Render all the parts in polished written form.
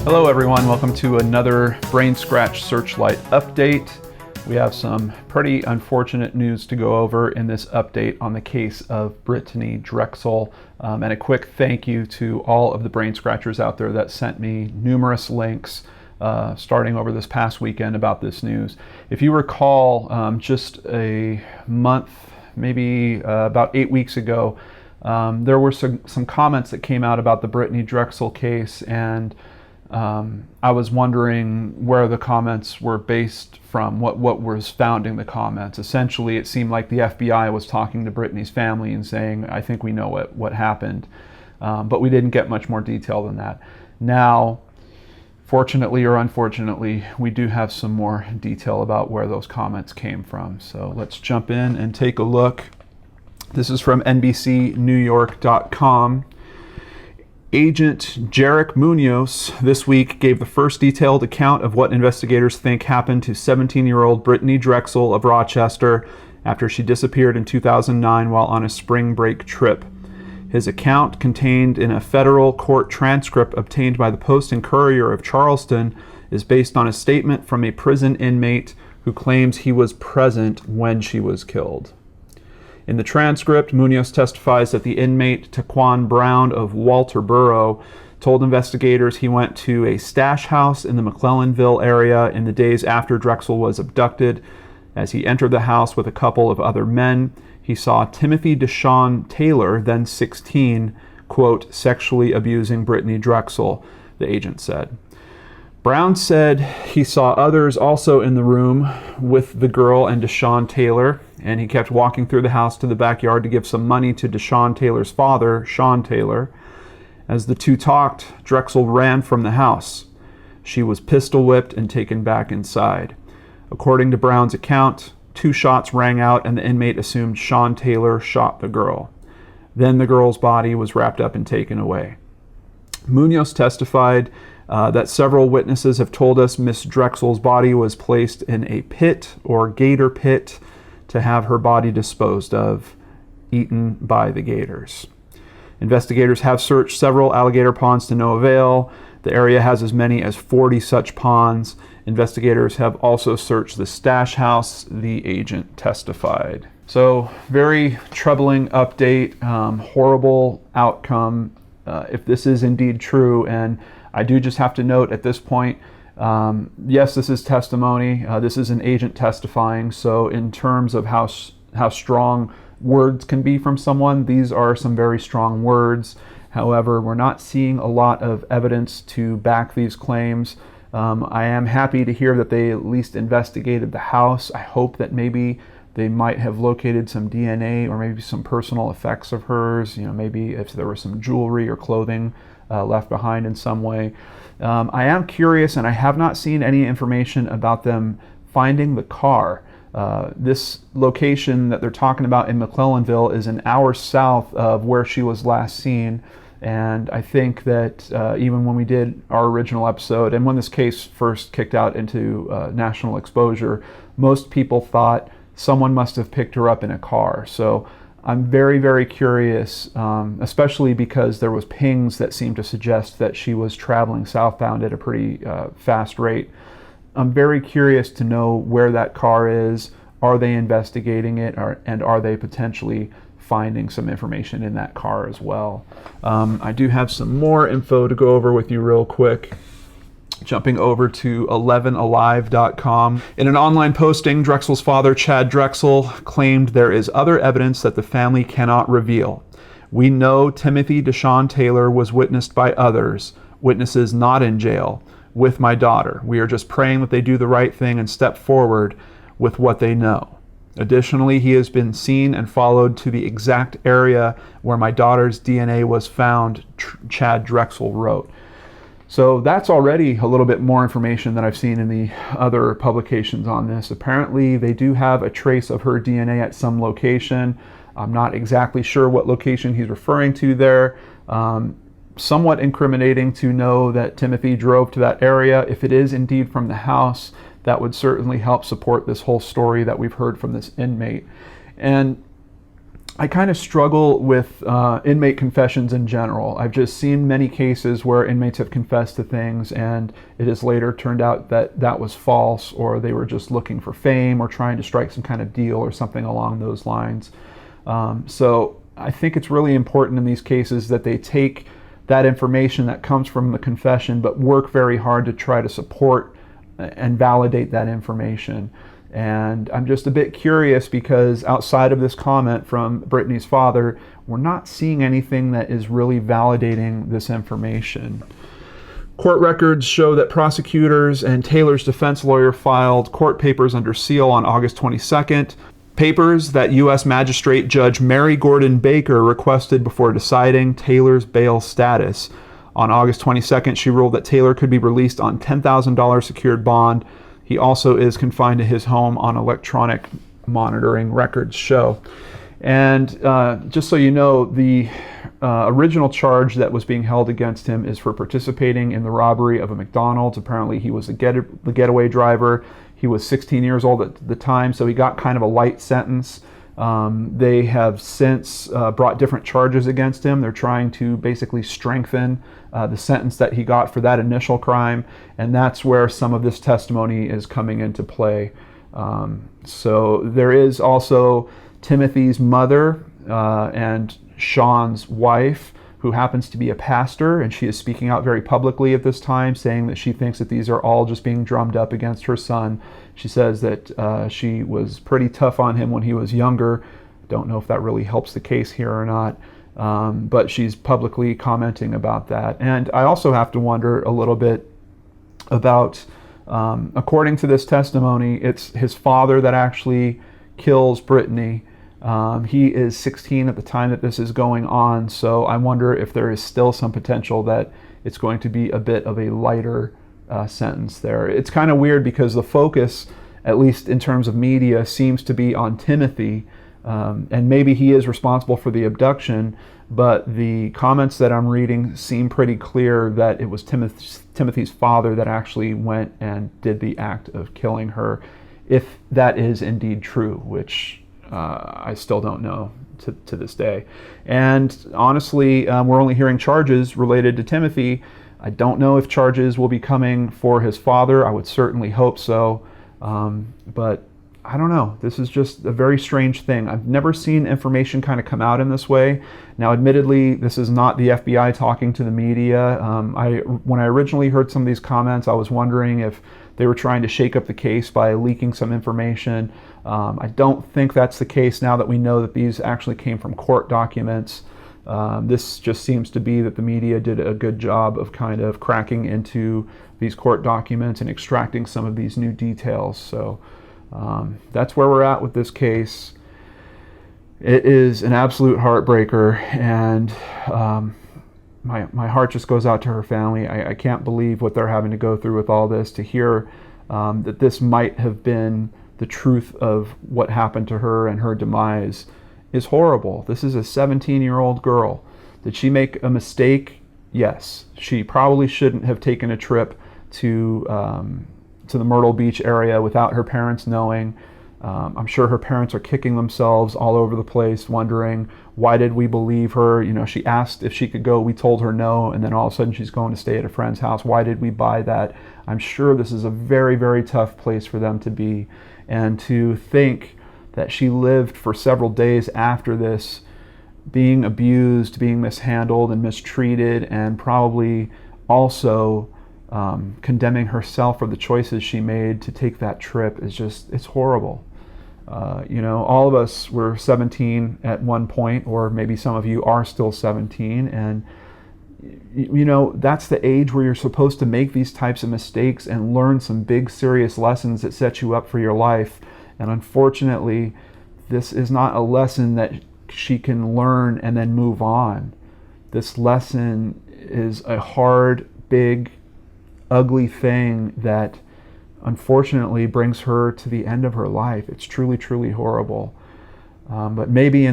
Hello everyone, welcome to another BrainScratch Searchlight update. We have some pretty unfortunate news to go over in this update on the case of Britanee Drexel. And a quick thank you to all of the brain scratchers out there that sent me numerous links starting over this past weekend about this news. If you recall, just a month, maybe about 8 weeks ago, there were some comments that came out about the Britanee Drexel case, and I was wondering where the comments were based from, what was founding the comments. Essentially, it seemed like the FBI was talking to Britanee's family and saying, I think we know what happened, but we didn't get much more detail than that. Now, fortunately or unfortunately, we do have some more detail about where those comments came from. So let's jump in and take a look. This is from NBCNewYork.com. Agent Jarek Munoz this week gave the first detailed account of what investigators think happened to 17-year-old Britanee Drexel of Rochester after she disappeared in 2009 while on a spring break trip. His account, contained in a federal court transcript obtained by the Post and Courier of Charleston, is based on a statement from a prison inmate who claims he was present when she was killed. In the transcript, Munoz testifies that the inmate Taquan Brown of Walterboro told investigators he went to a stash house in the McClellanville area in the days after Drexel was abducted. As he entered the house with a couple of other men, he saw Timothy Deshawn Taylor, then 16, quote, sexually abusing Britanee Drexel, the agent said. Brown said he saw others also in the room with the girl and Deshawn Taylor, and he kept walking through the house to the backyard to give some money to Deshawn Taylor's father, Sean Taylor. As the two talked, Drexel ran from the house. She was pistol whipped and taken back inside. According to Brown's account, 2 shots rang out and the inmate assumed Sean Taylor shot the girl. Then the girl's body was wrapped up and taken away. Munoz testified that several witnesses have told us Miss Drexel's body was placed in a pit or gator pit to have her body disposed of, eaten by the gators. Investigators have searched several alligator ponds to no avail. The area has as many as 40 such ponds. Investigators have also searched the stash house, the agent testified. So, very troubling update, horrible outcome if this is indeed true. And I do just have to note at this point, yes, this is testimony. This is an agent testifying. So in terms of how strong words can be from someone, these are some very strong words. However, we're not seeing a lot of evidence to back these claims. I am happy to hear that they at least investigated the house. I hope that maybe they might have located some DNA or maybe some personal effects of hers, maybe if there was some jewelry or clothing left behind in some way. I am curious, and I have not seen any information about them finding the car. This location that they're talking about in McClellanville is an hour south of where she was last seen. And I think that even when we did our original episode, and when this case first kicked out into national exposure, most people thought someone must have picked her up in a car. So I'm very, very curious, especially because there was pings that seemed to suggest that she was traveling southbound at a pretty fast rate. I'm very curious to know where that car is. Are they investigating it, and are they potentially finding some information in that car as well? I do have some more info to go over with you real quick. Jumping over to 11alive.com. In an online posting, Drexel's father, Chad Drexel, claimed there is other evidence that the family cannot reveal. We know Timothy Deshawn Taylor was witnessed by others, witnesses not in jail, with my daughter. We are just praying that they do the right thing and step forward with what they know. Additionally, he has been seen and followed to the exact area where my daughter's DNA was found, Chad Drexel wrote. So that's already a little bit more information than I've seen in the other publications on this. Apparently, they do have a trace of her DNA at some location. I'm not exactly sure what location he's referring to there. Somewhat incriminating to know that Timothy drove to that area. If it is indeed from the house, that would certainly help support this whole story that we've heard from this inmate. And I kind of struggle with inmate confessions in general. I've just seen many cases where inmates have confessed to things and it has later turned out that that was false, or they were just looking for fame or trying to strike some kind of deal or something along those lines. So I think it's really important in these cases that they take that information that comes from the confession but work very hard to try to support and validate that information. And I'm just a bit curious because outside of this comment from Brittanee's father, we're not seeing anything that is really validating this information. Court records show that prosecutors and Taylor's defense lawyer filed court papers under seal on August 22nd, papers that U.S. Magistrate Judge Mary Gordon Baker requested before deciding Taylor's bail status. On August 22nd, she ruled that Taylor could be released on $10,000 secured bond. He also is confined to his home on electronic monitoring, records show. And just so you know, the original charge that was being held against him is for participating in the robbery of a McDonald's. Apparently he was the getaway driver. He was 16 years old at the time, so he got kind of a light sentence. They have since brought different charges against him. They're trying to basically strengthen the sentence that he got for that initial crime, and that's where some of this testimony is coming into play. So there is also Timothy's mother and Sean's wife, who happens to be a pastor, and she is speaking out very publicly at this time, saying that she thinks that these are all just being drummed up against her son. She says that she was pretty tough on him when he was younger. Don't know if that really helps the case here or not, but she's publicly commenting about that. And I also have to wonder a little bit about, according to this testimony, it's his father that actually kills Britanee. He is 16 at the time that this is going on, so I wonder if there is still some potential that it's going to be a bit of a lighter sentence there. It's kind of weird because the focus, at least in terms of media, seems to be on Timothy, and maybe he is responsible for the abduction, but the comments that I'm reading seem pretty clear that it was Timothy's father that actually went and did the act of killing her, if that is indeed true, which I still don't know to this day. And honestly, we're only hearing charges related to Timothy. I don't know if charges will be coming for his father. I would certainly hope so. But I don't know. This is just a very strange thing. I've never seen information kind of come out in this way. Now, admittedly, this is not the FBI talking to the media. When I originally heard some of these comments, I was wondering if they were trying to shake up the case by leaking some information. I don't think that's the case now that we know that these actually came from court documents. This just seems to be that the media did a good job of kind of cracking into these court documents and extracting some of these new details. So that's where we're at with this case. It is an absolute heartbreaker, and my heart just goes out to her family. I can't believe what they're having to go through with all this. To hear that this might have been the truth of what happened to her and her demise is horrible. This is a 17-year-old girl. Did she make a mistake? Yes. She probably shouldn't have taken a trip to the Myrtle Beach area without her parents knowing. I'm sure her parents are kicking themselves all over the place, wondering, why did we believe her? You know, she asked if she could go. We told her no, and then all of a sudden she's going to stay at a friend's house. Why did we buy that? I'm sure this is a very, very tough place for them to be. And to think that she lived for several days after this, being abused, being mishandled and mistreated, and probably also condemning herself for the choices she made to take that trip is just, it's horrible. You know, all of us were 17 at one point, or maybe some of you are still 17, and you know, that's the age where you're supposed to make these types of mistakes and learn some big serious lessons that set you up for your life. And unfortunately, this is not a lesson that she can learn and then move on. This lesson is a hard, big, ugly thing that unfortunately brings her to the end of her life. It's truly, truly horrible. But maybe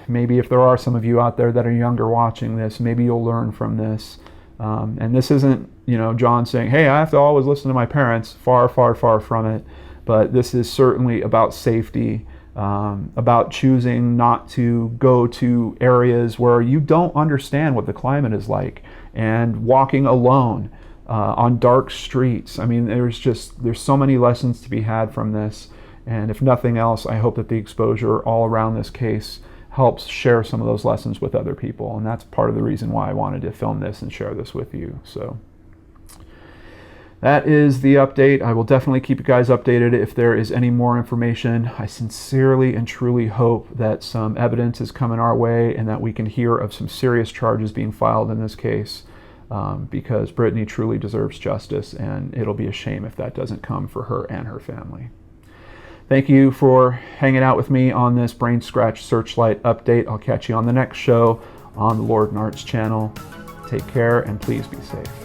maybe if there are some of you out there that are younger watching this, maybe you'll learn from this. And this isn't, you know, John saying, hey, I have to always listen to my parents. Far, far, far from it. But this is certainly about safety. about choosing not to go to areas where you don't understand what the climate is like, and walking alone on dark streets. I mean, there's so many lessons to be had from this. And if nothing else, I hope that the exposure all around this case helps share some of those lessons with other people. And that's part of the reason why I wanted to film this and share this with you. So that is the update. I will definitely keep you guys updated if there is any more information. I sincerely and truly hope that some evidence is coming our way and that we can hear of some serious charges being filed in this case, because Brittanee truly deserves justice, and it'll be a shame if that doesn't come for her and her family. Thank you for hanging out with me on this BrainScratch Searchlight update. I'll catch you on the next show on the Lord and Arts channel. Take care, and please be safe.